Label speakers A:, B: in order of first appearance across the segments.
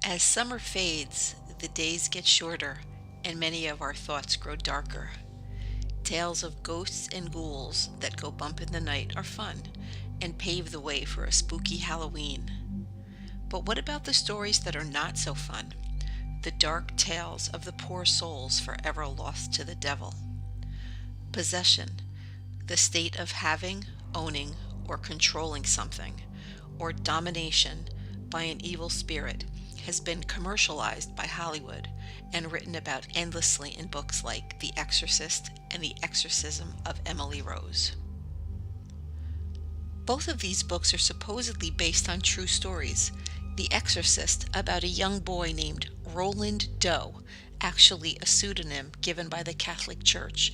A: As summer fades, the days get shorter, and many of our thoughts grow darker. Tales of ghosts and ghouls that go bump in the night are fun and pave the way for a spooky Halloween. But what about the stories that are not so fun? The dark tales of the poor souls forever lost to the devil. Possession, the state of having, owning, or controlling something, or domination by an evil spirit, has been commercialized by Hollywood and written about endlessly in books like The Exorcist and The Exorcism of Emily Rose. Both of these books are supposedly based on true stories. The Exorcist, about a young boy named Roland Doe, actually a pseudonym given by the Catholic Church,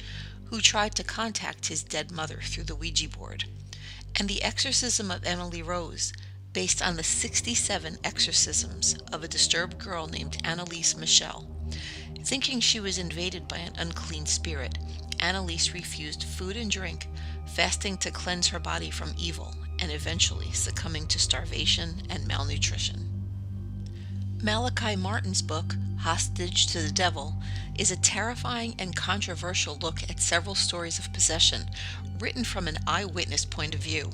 A: who tried to contact his dead mother through the Ouija board. And The Exorcism of Emily Rose, based on the 67 exorcisms of a disturbed girl named Annalise Michel. Thinking she was invaded by an unclean spirit, Annalise refused food and drink, fasting to cleanse her body from evil, and eventually succumbing to starvation and malnutrition. Malachi Martin's book, Hostage to the Devil, is a terrifying and controversial look at several stories of possession, written from an eyewitness point of view.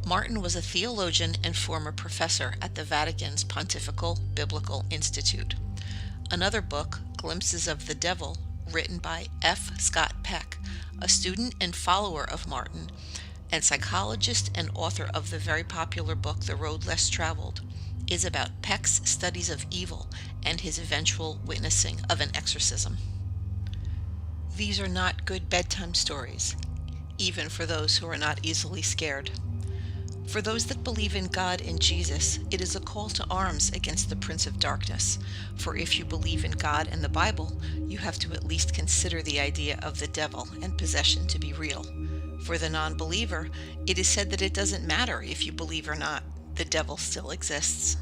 A: Martin was a theologian and former professor at the Vatican's Pontifical Biblical Institute. Another book, Glimpses of the Devil, written by F. Scott Peck, a student and follower of Martin, and psychologist and author of the very popular book The Road Less Traveled, is about Peck's studies of evil and his eventual witnessing of an exorcism. These are not good bedtime stories, even for those who are not easily scared. For those that believe in God and Jesus, it is a call to arms against the Prince of Darkness. For if you believe in God and the Bible, you have to at least consider the idea of the devil and possession to be real. For the non-believer, it is said that it doesn't matter if you believe or not, the devil still exists.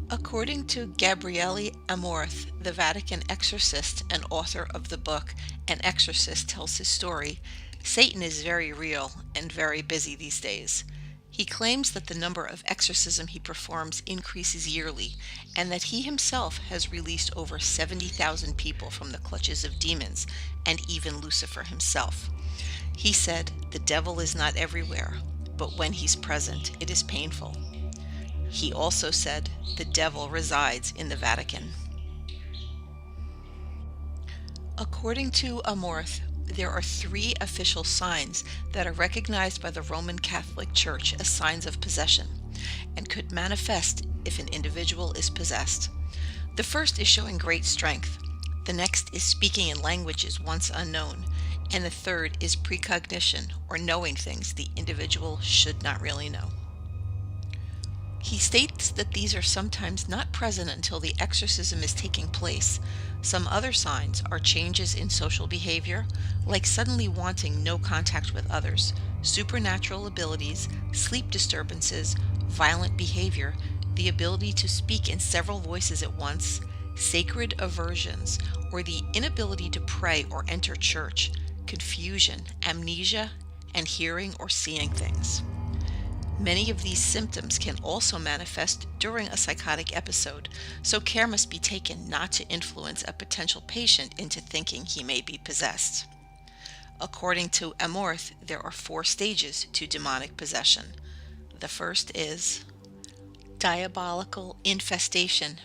A: According to Gabriele Amorth, the Vatican exorcist and author of the book An Exorcist Tells His Story, Satan is very real and very busy these days. He claims that the number of exorcisms he performs increases yearly, and that he himself has released over 70,000 people from the clutches of demons, and even Lucifer himself. He said, "The devil is not everywhere, but when he's present, it is painful." He also said, "The devil resides in the Vatican." According to Amorth, there are 3 official signs that are recognized by the Roman Catholic Church as signs of possession, and could manifest if an individual is possessed. The first is showing great strength. The next is speaking in languages once unknown. And the third is precognition, or knowing things the individual should not really know. He states that these are sometimes not present until the exorcism is taking place. Some other signs are changes in social behavior, like suddenly wanting no contact with others, supernatural abilities, sleep disturbances, violent behavior, the ability to speak in several voices at once, sacred aversions, or the inability to pray or enter church, confusion, amnesia, and hearing or seeing things. Many of these symptoms can also manifest during a psychotic episode, so care must be taken not to influence a potential patient into thinking he may be possessed. According to Amorth, there are 4 stages to demonic possession. The first is diabolical infestation.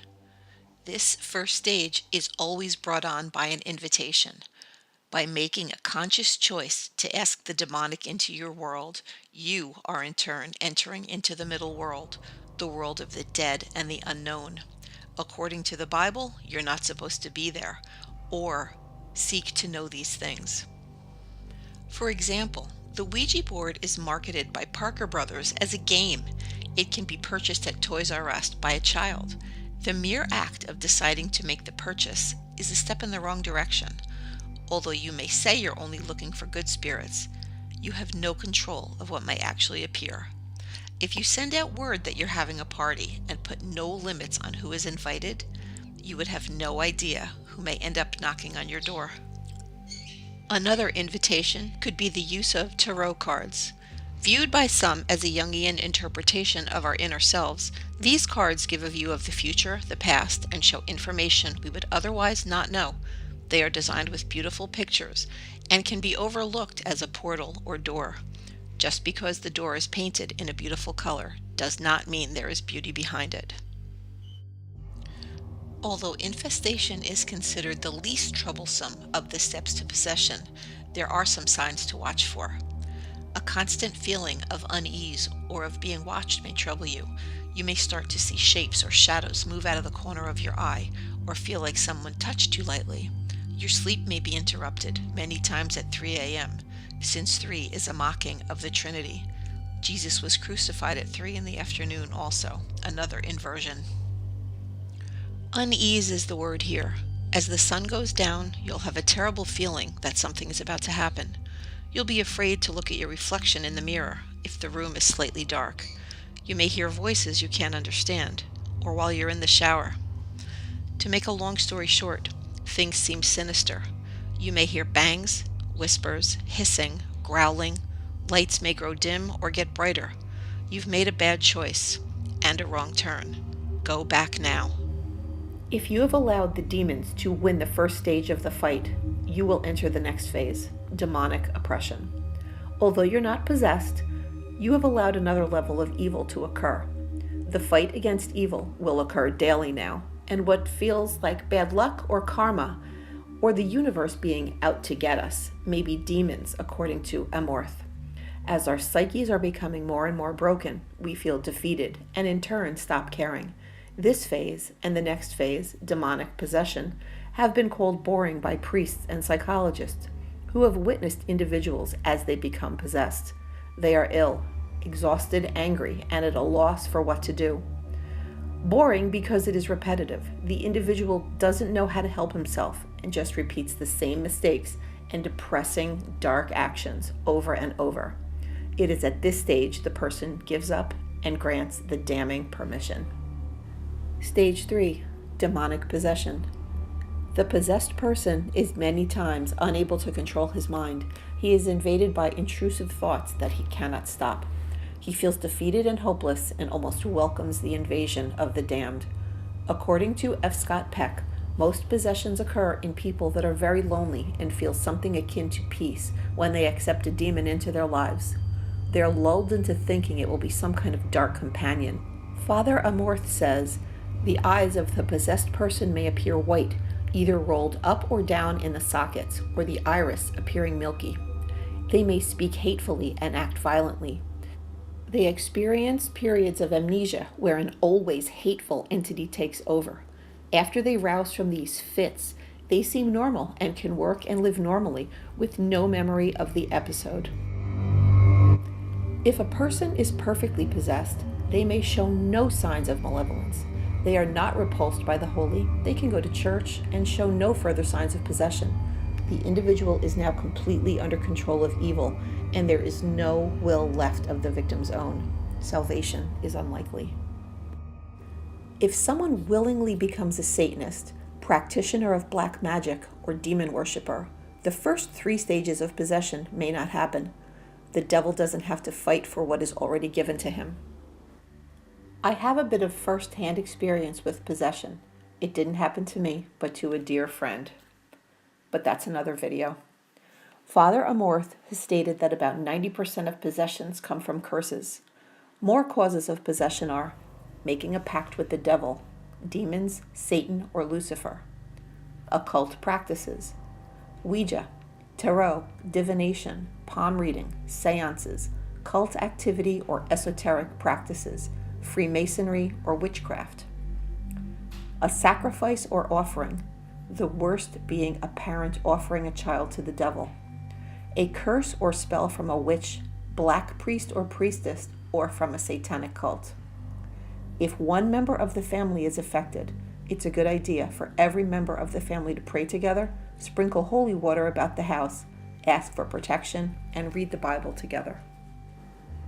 A: This first stage is always brought on by an invitation. By making a conscious choice to ask the demonic into your world, you are in turn entering into the middle world, the world of the dead and the unknown. According to the Bible, you're not supposed to be there, or seek to know these things. For example, the Ouija board is marketed by Parker Brothers as a game. It can be purchased at Toys R Us by a child. The mere act of deciding to make the purchase is a step in the wrong direction. Although you may say you're only looking for good spirits, you have no control of what may actually appear. If you send out word that you're having a party and put no limits on who is invited, you would have no idea who may end up knocking on your door. Another invitation could be the use of tarot cards. Viewed by some as a Jungian interpretation of our inner selves, these cards give a view of the future, the past, and show information we would otherwise not know. They are designed with beautiful pictures and can be overlooked as a portal or door. Just because the door is painted in a beautiful color does not mean there is beauty behind it. Although infestation is considered the least troublesome of the steps to possession, there are some signs to watch for. A constant feeling of unease or of being watched may trouble you. You may start to see shapes or shadows move out of the corner of your eye, or feel like someone touched you lightly. Your sleep may be interrupted, many times at 3 a.m., since 3 is a mocking of the Trinity. Jesus was crucified at 3 in the afternoon also, another inversion. Unease is the word here. As the sun goes down, you'll have a terrible feeling that something is about to happen. You'll be afraid to look at your reflection in the mirror if the room is slightly dark. You may hear voices you can't understand, or while you're in the shower. To make a long story short, things seem sinister. You may hear bangs, whispers, hissing, growling. Lights may grow dim or get brighter. You've made a bad choice and a wrong turn. Go back now.
B: If you have allowed the demons to win the first stage of the fight, you will enter the next phase, demonic oppression. Although you're not possessed, you have allowed another level of evil to occur. The fight against evil will occur daily now, and what feels like bad luck or karma, or the universe being out to get us, may be demons, according to Amorth. As our psyches are becoming more and more broken, we feel defeated, and in turn stop caring. This phase, and the next phase, demonic possession, have been called boring by priests and psychologists who have witnessed individuals as they become possessed. They are ill, exhausted, angry, and at a loss for what to do. Boring because it is repetitive. The individual doesn't know how to help himself and just repeats the same mistakes and depressing, dark actions over and over. It is at this stage the person gives up and grants the damning permission. Stage 3, demonic possession. The possessed person is many times unable to control his mind. He is invaded by intrusive thoughts that he cannot stop. He feels defeated and hopeless and almost welcomes the invasion of the damned. According to F. Scott Peck, most possessions occur in people that are very lonely and feel something akin to peace when they accept a demon into their lives. They are lulled into thinking it will be some kind of dark companion. Father Amorth says, the eyes of the possessed person may appear white, either rolled up or down in the sockets, or the iris appearing milky. They may speak hatefully and act violently. They experience periods of amnesia where an always hateful entity takes over. After they rouse from these fits, they seem normal and can work and live normally with no memory of the episode. If a person is perfectly possessed, they may show no signs of malevolence. They are not repulsed by the holy. They can go to church and show no further signs of possession. The individual is now completely under control of evil, and there is no will left of the victim's own. Salvation is unlikely. If someone willingly becomes a Satanist, practitioner of black magic, or demon worshiper, the first 3 stages of possession may not happen. The devil doesn't have to fight for what is already given to him. I have a bit of first-hand experience with possession. It didn't happen to me, but to a dear friend. But that's another video. Father Amorth has stated that about 90% of possessions come from curses. More causes of possession are making a pact with the devil, demons, Satan, or Lucifer, occult practices, Ouija, tarot, divination, palm reading, seances, cult activity or esoteric practices, Freemasonry or witchcraft. A sacrifice or offering, the worst being a parent offering a child to the devil. A curse or spell from a witch, black priest or priestess, or from a satanic cult. If one member of the family is affected, it's a good idea for every member of the family to pray together, sprinkle holy water about the house, ask for protection, and read the Bible together.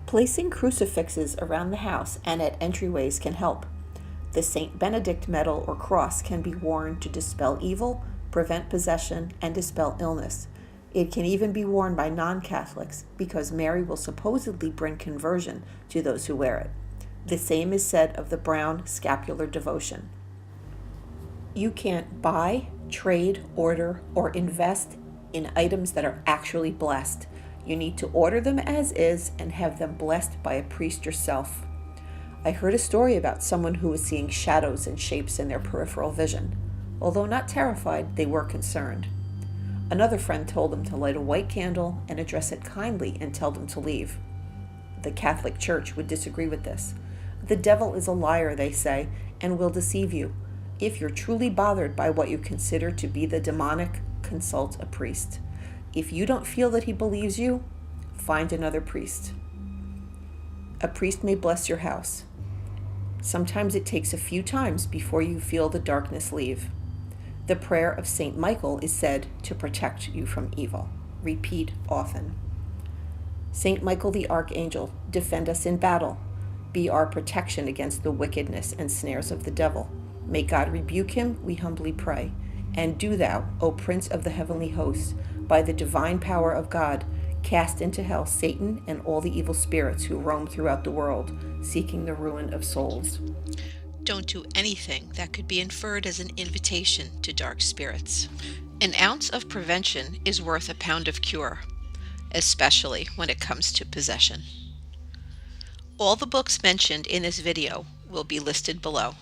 B: Placing crucifixes around the house and at entryways can help. The St. Benedict medal or cross can be worn to dispel evil, prevent possession, and dispel illness. It can even be worn by non-Catholics because Mary will supposedly bring conversion to those who wear it. The same is said of the brown scapular devotion. You can't buy, trade, order, or invest in items that are actually blessed. You need to order them as is and have them blessed by a priest yourself. I heard a story about someone who was seeing shadows and shapes in their peripheral vision. Although not terrified, they were concerned. Another friend told them to light a white candle and address it kindly and tell them to leave. The Catholic Church would disagree with this. The devil is a liar, they say, and will deceive you. If you're truly bothered by what you consider to be the demonic, consult a priest. If you don't feel that he believes you, find another priest. A priest may bless your house. Sometimes it takes a few times before you feel the darkness leave. The prayer of Saint Michael is said to protect you from evil. Repeat often. Saint Michael the Archangel, defend us in battle. Be our protection against the wickedness and snares of the devil. May God rebuke him, we humbly pray. And do thou, O Prince of the heavenly hosts, by the divine power of God, cast into hell Satan and all the evil spirits who roam throughout the world, seeking the ruin of souls.
A: Don't do anything that could be inferred as an invitation to dark spirits. An ounce of prevention is worth a pound of cure, especially when it comes to possession. All the books mentioned in this video will be listed below.